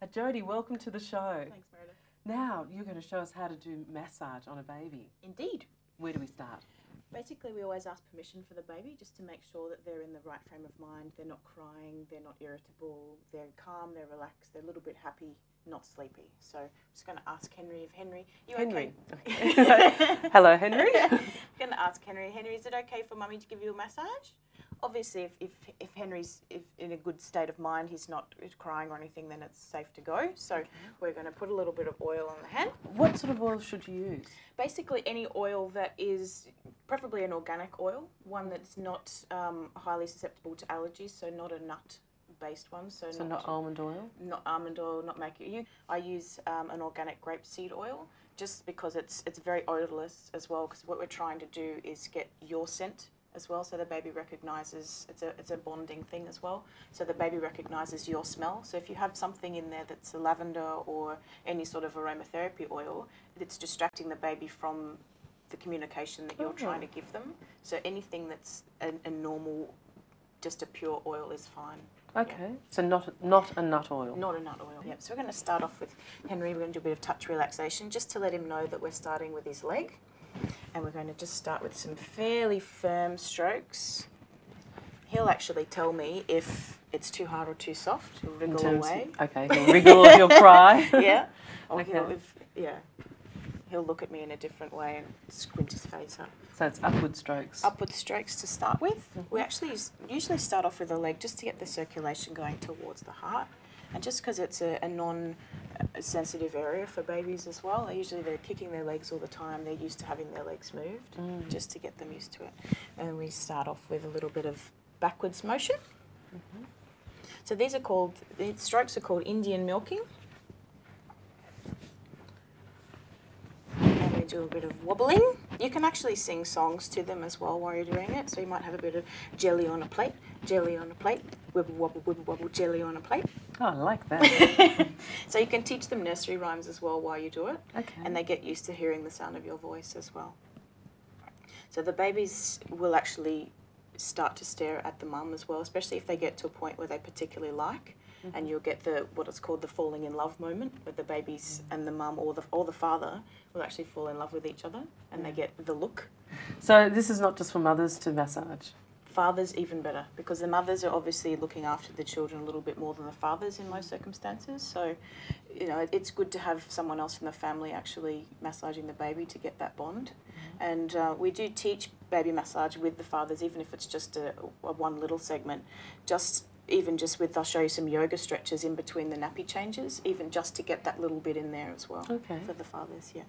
Jodie, welcome to the show. Thanks, Meredith. Now, you're going to show us how to do massage on a baby. Indeed. Where do we start? Basically, we always ask permission for the baby just to make sure that they're in the right frame of mind. They're not crying, they're not irritable, they're calm, they're relaxed, they're a little bit happy, not sleepy. So I'm just going to ask Henry if Henry... Henry. Okay? Hello, Henry. I'm going to ask Henry, is it okay for Mummy to give you a massage? Obviously, if Henry's in a good state of mind, he's not crying or anything, then it's safe to go. So we're going to put a little bit of oil on the hand. What sort of oil should you use? Basically, any oil that is preferably an organic oil, one that's not highly susceptible to allergies, so not a nut-based one. So not almond oil? Not almond oil, not mercury. I use an organic grapeseed oil just because it's very odourless as well, because what we're trying to do is get your scent as well, so the baby recognises, it's a bonding thing as well, so the baby recognises your smell. So if you have something in there that's a lavender or any sort of aromatherapy oil, it's distracting the baby from the communication that you're trying to give them. So anything that's a normal, just a pure oil is fine. Okay, yeah. So not a nut oil? Not a nut oil, yep. So we're going to start off with Henry. We're going to do a bit of touch relaxation just to let him know that we're starting with his leg. And we're going to just start with some fairly firm strokes. He'll actually tell me if it's too hard or too soft. He'll wriggle away. Okay, he'll wriggle or he'll cry. Yeah. Or okay. He'll look at me in a different way and squint his face up. So it's upward strokes. Upward strokes to start with. We actually usually start off with the leg just to get the circulation going towards the heart. And just because it's a non-sensitive area for babies as well, they're kicking their legs all the time. They're used to having their legs moved, just to get them used to it. And we start off with a little bit of backwards motion. So these strokes are called Indian milking. And we do a bit of wobbling. You can actually sing songs to them as well while you're doing it. So you might have a bit of jelly on a plate, wibble, wobble, wibble, wobble, jelly on a plate. Oh, I like that. So you can teach them nursery rhymes as well while you do it. Okay. And they get used to hearing the sound of your voice as well. So the babies will actually start to stare at the mum as well, especially if they get to a point where they particularly like. And you'll get what is called the falling in love moment, where the babies and the mum or the father will actually fall in love with each other, and they get the look. So this is not just for mothers to massage? Fathers even better, because the mothers are obviously looking after the children a little bit more than the fathers in most circumstances. So, it's good to have someone else in the family actually massaging the baby to get that bond. And we do teach baby massage with the fathers, even if it's just a one little segment. I'll show you some yoga stretches in between the nappy changes, even just to get that little bit in there as well. Okay. For the fathers, yeah.